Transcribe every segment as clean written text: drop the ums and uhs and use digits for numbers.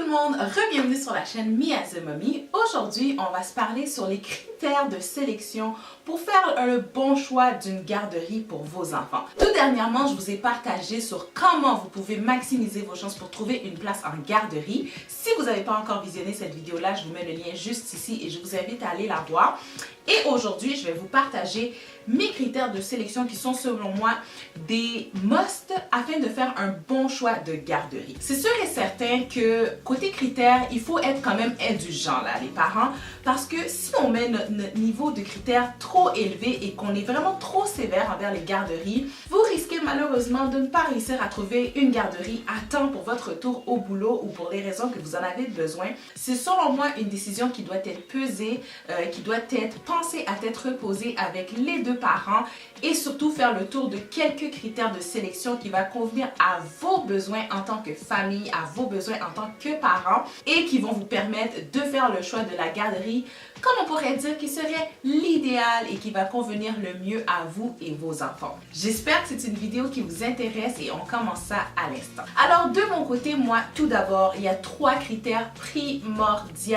le monde, re-bienvenue sur la chaîne Me as a Mommy. Aujourd'hui, on va se parler sur les critères de sélection pour faire le bon choix d'une garderie pour vos enfants. Tout dernièrement, je vous ai partagé sur comment vous pouvez maximiser vos chances pour trouver une place en garderie. Si vous n'avez pas encore visionné cette vidéo-là, je vous mets le lien juste ici et je vous invite à aller la voir. Et aujourd'hui, je vais vous partager mes critères de sélection qui sont selon moi des must afin de faire un bon choix de garderie. C'est sûr et certain que côté critères, il faut être quand même indulgent là, les parents, parce que si on met notre niveau de critères trop élevé et qu'on est vraiment trop sévère envers les garderies, vous risquez malheureusement de ne pas réussir à trouver une garderie à temps pour votre retour au boulot ou pour les raisons que vous en avez besoin. C'est selon moi une décision qui doit être pesée, qui doit être pensée à être posée avec les deux parents et surtout faire le tour de quelques critères de sélection qui va convenir à vos besoins en tant que famille, à vos besoins en tant que parents et qui vont vous permettre de faire le choix de la garderie comme on pourrait dire qui serait l'idéal et qui va convenir le mieux à vous et vos enfants. J'espère que c'est une vidéo qui vous intéresse et on commence ça à l'instant. Alors de mon côté, moi tout d'abord, il y a 3 critères primordiaux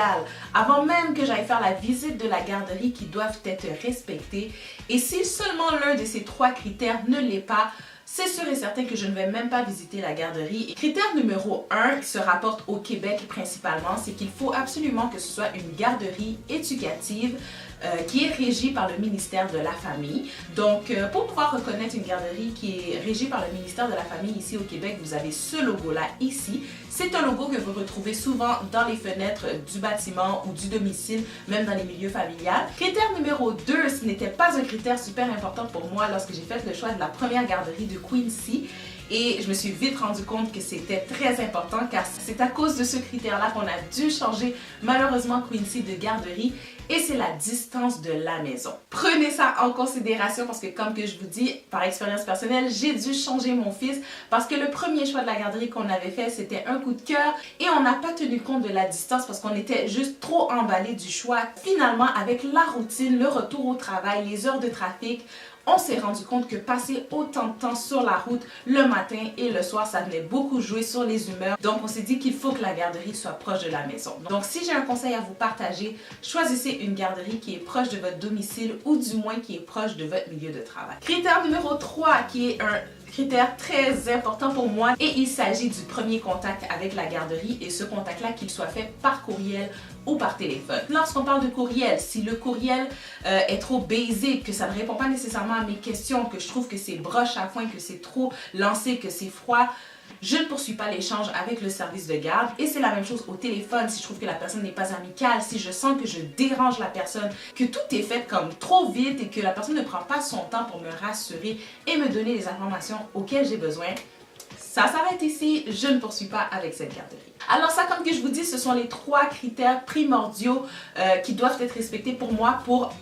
avant même que j'aille faire la visite de la garderie qui doivent être respectés. Et si seulement l'un de ces 3 critères ne l'est pas, c'est sûr et certain que je ne vais même pas visiter la garderie. Et critère numéro 1 qui se rapporte au Québec principalement, c'est qu'il faut absolument que ce soit une garderie éducative qui est régie par le ministère de la Famille. Donc, pour pouvoir reconnaître une garderie qui est régie par le ministère de la Famille ici au Québec, vous avez ce logo-là ici. C'est un logo que vous retrouvez souvent dans les fenêtres du bâtiment ou du domicile, même dans les milieux familiales. Critère numéro 2, ce n'était pas un critère super important pour moi lorsque j'ai fait le choix de la première garderie de Quincy. Et je me suis vite rendu compte que c'était très important car c'est à cause de ce critère-là qu'on a dû changer malheureusement Quincy de garderie et c'est la distance de la maison. Prenez ça en considération parce que comme que je vous dis, par expérience personnelle, j'ai dû changer mon fils parce que le premier choix de la garderie qu'on avait fait, c'était un coup de cœur et on n'a pas tenu compte de la distance parce qu'on était juste trop emballé du choix. Finalement, avec la routine, le retour au travail, les heures de trafic, on s'est rendu compte que passer autant de temps sur la route le matin et le soir, ça venait beaucoup jouer sur les humeurs. Donc, on s'est dit qu'il faut que la garderie soit proche de la maison. Donc, si j'ai un conseil à vous partager, choisissez une garderie qui est proche de votre domicile ou du moins qui est proche de votre milieu de travail. Critère numéro 3 qui est un critère très important pour moi et il s'agit du premier contact avec la garderie et ce contact-là qu'il soit fait par courriel ou par téléphone. Lorsqu'on parle de courriel, si le courriel est trop basic, que ça ne répond pas nécessairement à mes questions, que je trouve que c'est broche à foin, que c'est trop lancé, que c'est froid, je ne poursuis pas l'échange avec le service de garde et c'est la même chose au téléphone. Si je trouve que la personne n'est pas amicale, si je sens que je dérange la personne, que tout est fait comme trop vite et que la personne ne prend pas son temps pour me rassurer et me donner les informations auxquelles j'ai besoin, ça s'arrête ici, je ne poursuis pas avec cette garderie. Alors ça, comme que je vous dis, ce sont les 3 critères primordiaux qui doivent être respectés pour moi pour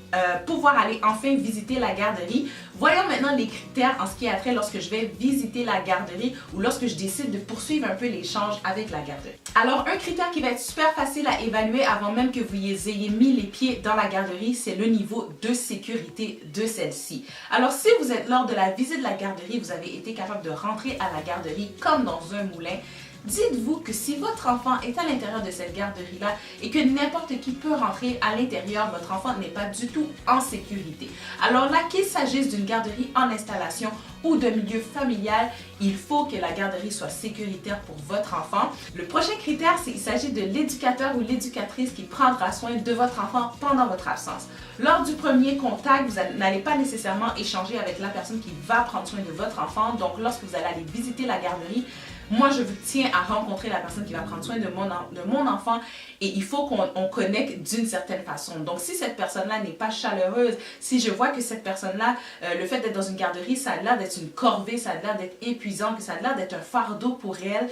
pouvoir aller enfin visiter la garderie. Voyons maintenant les critères en ce qui a trait lorsque je vais visiter la garderie ou lorsque je décide de poursuivre un peu l'échange avec la garderie. Alors un critère qui va être super facile à évaluer avant même que vous ayez mis les pieds dans la garderie, c'est le niveau de sécurité de celle-ci. Alors si vous êtes lors de la visite de la garderie, vous avez été capable de rentrer à la garderie comme dans un moulin, dites-vous que si votre enfant est à l'intérieur de cette garderie-là et que n'importe qui peut rentrer à l'intérieur, votre enfant n'est pas du tout en sécurité. Alors là, qu'il s'agisse d'une garderie en installation ou de milieu familial, il faut que la garderie soit sécuritaire pour votre enfant. Le prochain critère, c'est qu'il s'agit de l'éducateur ou l'éducatrice qui prendra soin de votre enfant pendant votre absence. Lors du premier contact, vous n'allez pas nécessairement échanger avec la personne qui va prendre soin de votre enfant. Donc lorsque vous allez aller visiter la garderie, moi, je vous tiens à rencontrer la personne qui va prendre soin de mon enfant et il faut qu'on connecte d'une certaine façon. Donc, si cette personne-là n'est pas chaleureuse, si je vois que cette personne-là, le fait d'être dans une garderie, ça a l'air d'être une corvée, ça a l'air d'être épuisant, que ça a l'air d'être un fardeau pour elle,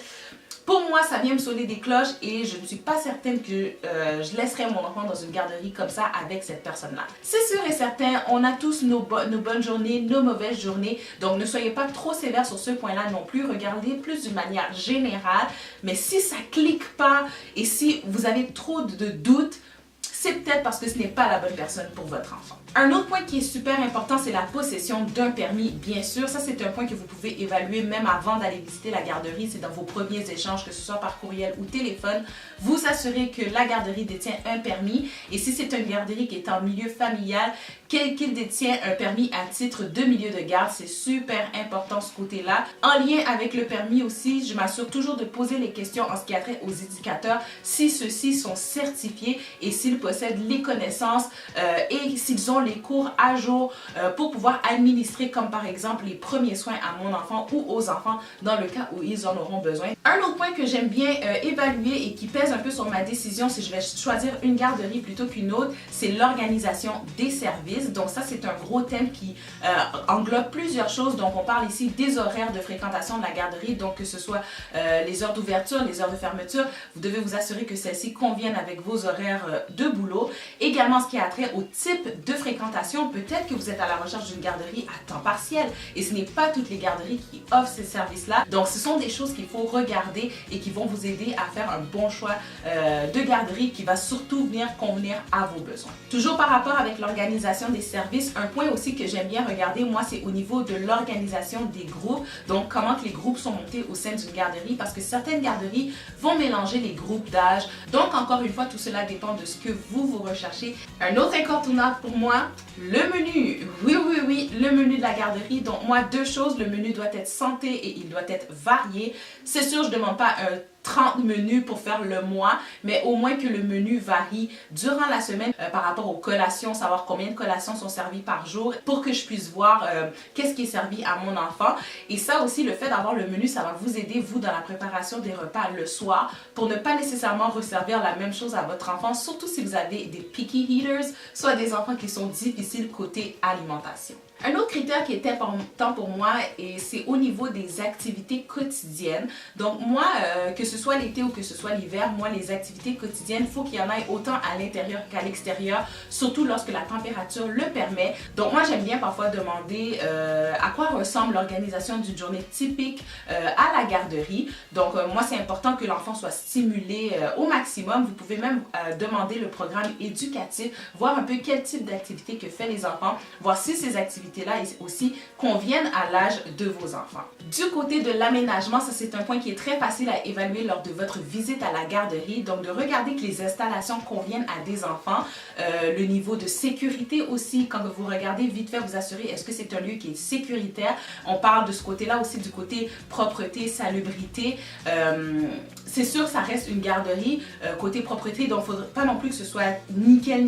pour moi, ça vient me sonner des cloches et je ne suis pas certaine que je laisserai mon enfant dans une garderie comme ça avec cette personne-là. C'est sûr et certain, on a tous nos bonnes journées, nos mauvaises journées, donc ne soyez pas trop sévères sur ce point-là non plus. Regardez plus d'une manière générale, mais si ça clique pas et si vous avez trop de doutes, c'est peut-être parce que ce n'est pas la bonne personne pour votre enfant. Un autre point qui est super important, c'est la possession d'un permis, bien sûr. Ça, c'est un point que vous pouvez évaluer même avant d'aller visiter la garderie. C'est dans vos premiers échanges, que ce soit par courriel ou téléphone. Vous assurez que la garderie détient un permis. Et si c'est une garderie qui est en milieu familial, qu'il détient un permis à titre de milieu de garde. C'est super important ce côté-là. En lien avec le permis aussi, je m'assure toujours de poser les questions en ce qui a trait aux éducateurs, si ceux-ci sont certifiés et s'ils possèdent les connaissances et s'ils ont les cours à jour pour pouvoir administrer, comme par exemple les premiers soins à mon enfant ou aux enfants dans le cas où ils en auront besoin. Un autre point que j'aime bien évaluer et qui pèse un peu sur ma décision si je vais choisir une garderie plutôt qu'une autre, c'est l'organisation des services. Donc ça, c'est un gros thème qui englobe plusieurs choses. Donc on parle ici des horaires de fréquentation de la garderie, donc que ce soit les heures d'ouverture, les heures de fermeture. Vous devez vous assurer que celles-ci conviennent avec vos horaires de boulot. Également, ce qui a trait au type de fréquentation, peut-être que vous êtes à la recherche d'une garderie à temps partiel et ce n'est pas toutes les garderies qui offrent ces services-là. Donc ce sont des choses qu'il faut regarder et qui vont vous aider à faire un bon choix de garderie qui va surtout venir convenir à vos besoins. Toujours par rapport avec l'organisation des services, un point aussi que j'aime bien regarder, moi, c'est au niveau de l'organisation des groupes. Donc, comment que les groupes sont montés au sein d'une garderie, parce que certaines garderies vont mélanger les groupes d'âge. Donc, encore une fois, tout cela dépend de ce que vous recherchez. Un autre incontournable pour moi, le menu. Oui, le menu de la garderie. Donc, moi, deux choses. Le menu doit être santé et il doit être varié. C'est sûr, je ne demande pas un 30 menus pour faire le mois, mais au moins que le menu varie durant la semaine par rapport aux collations, savoir combien de collations sont servies par jour pour que je puisse voir qu'est-ce qui est servi à mon enfant. Et ça aussi, le fait d'avoir le menu, ça va vous aider, vous, dans la préparation des repas le soir pour ne pas nécessairement resservir la même chose à votre enfant, surtout si vous avez des picky eaters, soit des enfants qui sont difficiles côté alimentation. Un autre critère qui est important pour moi, et c'est au niveau des activités quotidiennes. Donc moi, que ce soit l'été ou que ce soit l'hiver, moi les activités quotidiennes, il faut qu'il y en ait autant à l'intérieur qu'à l'extérieur, surtout lorsque la température le permet. Donc moi j'aime bien parfois demander à quoi ressemble l'organisation d'une journée typique à la garderie. Donc moi c'est important que l'enfant soit stimulé au maximum. Vous pouvez même demander le programme éducatif, voir un peu quel type d'activité que fait les enfants, voir si ces activités-là aussi conviennent à l'âge de vos enfants. Du côté de l'aménagement, ça c'est un point qui est très facile à évaluer lors de votre visite à la garderie. Donc de regarder que les installations conviennent à des enfants. Le niveau de sécurité aussi, quand vous regardez vite fait, vous assurer est-ce que c'est un lieu qui est sécuritaire. On parle de ce côté-là aussi, du côté propreté, salubrité. C'est sûr, ça reste une garderie côté propreté, donc il ne faudrait pas non plus que ce soit nickel,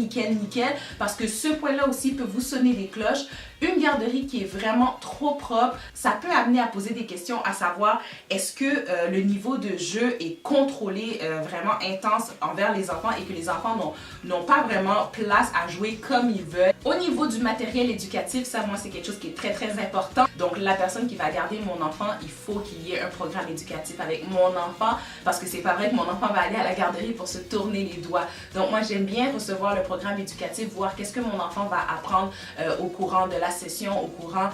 parce que ce point-là aussi peut vous sonner des cloches. Une garderie qui est vraiment trop propre, ça peut amener à poser des questions, à savoir est-ce que le niveau de jeu est contrôlé, vraiment intense envers les enfants et que les enfants n'ont pas vraiment place à jouer comme ils veulent. Au niveau du matériel éducatif, ça moi c'est quelque chose qui est très important. Donc la personne qui va garder mon enfant, il faut qu'il y ait un programme éducatif avec mon enfant parce que c'est pas vrai que mon enfant va aller à la garderie pour se tourner les doigts. Donc moi j'aime bien recevoir le programme éducatif, voir qu'est-ce que mon enfant va apprendre au courant de la session, au courant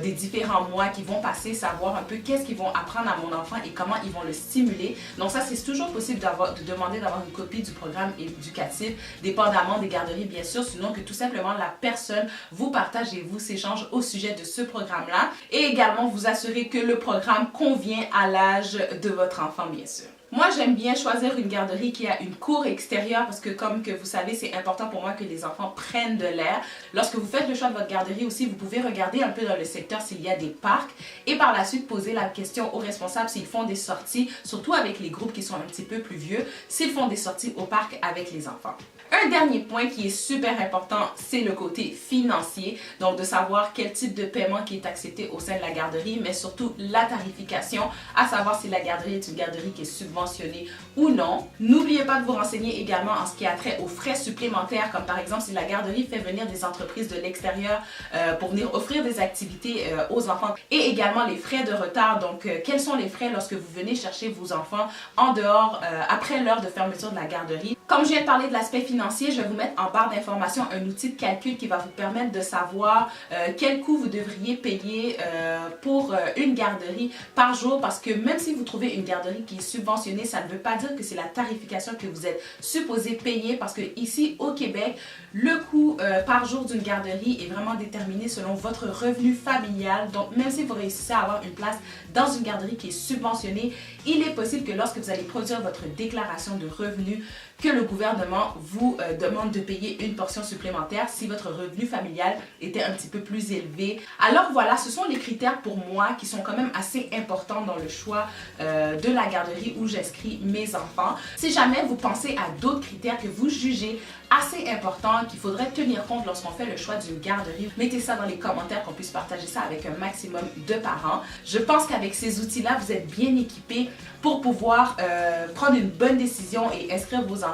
des différents mois qui vont passer, savoir un peu qu'est-ce qu'ils vont apprendre à mon enfant et comment ils vont le stimuler. Donc ça, c'est toujours possible de demander d'avoir une copie du programme éducatif, dépendamment des garderies bien sûr, sinon que tout simplement la personne vous partage et vous s'échange au sujet de ce programme-là. Et également vous assurer que le programme convient à l'âge de votre enfant bien sûr. Moi, j'aime bien choisir une garderie qui a une cour extérieure parce que comme que vous savez, c'est important pour moi que les enfants prennent de l'air. Lorsque vous faites le choix de votre garderie aussi, vous pouvez regarder un peu dans le secteur s'il y a des parcs et par la suite poser la question aux responsables s'ils font des sorties, surtout avec les groupes qui sont un petit peu plus vieux, s'ils font des sorties au parc avec les enfants. Un dernier point qui est super important, c'est le côté financier. Donc de savoir quel type de paiement qui est accepté au sein de la garderie, mais surtout la tarification, à savoir si la garderie est une garderie qui est subventionnée ou non. N'oubliez pas de vous renseigner également en ce qui a trait aux frais supplémentaires, comme par exemple si la garderie fait venir des entreprises de l'extérieur pour venir offrir des activités aux enfants. Et également les frais de retard, donc quels sont les frais lorsque vous venez chercher vos enfants en dehors, après l'heure de fermeture de la garderie. Comme je viens de parler de l'aspect financier, je vais vous mettre en barre d'informations un outil de calcul qui va vous permettre de savoir quel coût vous devriez payer pour une garderie par jour, parce que même si vous trouvez une garderie qui est subventionnée subventionné, ça ne veut pas dire que c'est la tarification que vous êtes supposé payer parce que ici au Québec, le coût par jour d'une garderie est vraiment déterminé selon votre revenu familial. Donc même si vous réussissez à avoir une place dans une garderie qui est subventionnée, il est possible que lorsque vous allez produire votre déclaration de revenus, que le gouvernement vous demande de payer une portion supplémentaire si votre revenu familial était un petit peu plus élevé. Alors voilà, ce sont les critères pour moi qui sont quand même assez importants dans le choix de la garderie où j'inscris mes enfants. Si jamais vous pensez à d'autres critères que vous jugez assez importants, qu'il faudrait tenir compte lorsqu'on fait le choix d'une garderie, mettez ça dans les commentaires, qu'on puisse partager ça avec un maximum de parents. Je pense qu'avec ces outils-là, vous êtes bien équipés pour pouvoir prendre une bonne décision et inscrire vos enfants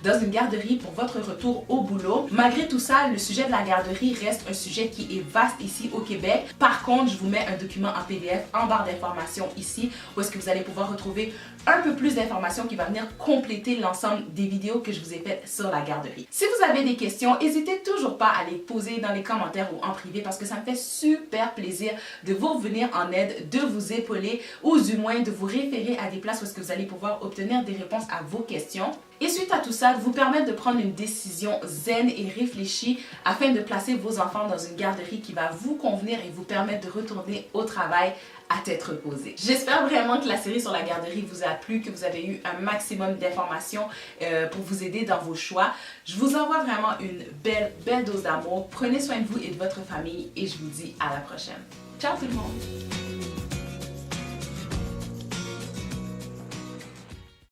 dans une garderie pour votre retour au boulot. Malgré tout ça, le sujet de la garderie reste un sujet qui est vaste ici au Québec. Par contre, je vous mets un document en PDF en barre d'informations ici où est-ce que vous allez pouvoir retrouver un peu plus d'informations qui va venir compléter l'ensemble des vidéos que je vous ai faites sur la garderie. Si vous avez des questions, n'hésitez toujours pas à les poser dans les commentaires ou en privé parce que ça me fait super plaisir de vous revenir en aide, de vous épauler ou du moins de vous référer à des places où est-ce que vous allez pouvoir obtenir des réponses à vos questions. Et suite à tout ça, vous permettre de prendre une décision zen et réfléchie afin de placer vos enfants dans une garderie qui va vous convenir et vous permettre de retourner au travail à tête reposée. J'espère vraiment que la série sur la garderie vous a plu, que vous avez eu un maximum d'informations pour vous aider dans vos choix. Je vous envoie vraiment une belle dose d'amour. Prenez soin de vous et de votre famille et je vous dis à la prochaine. Ciao tout le monde!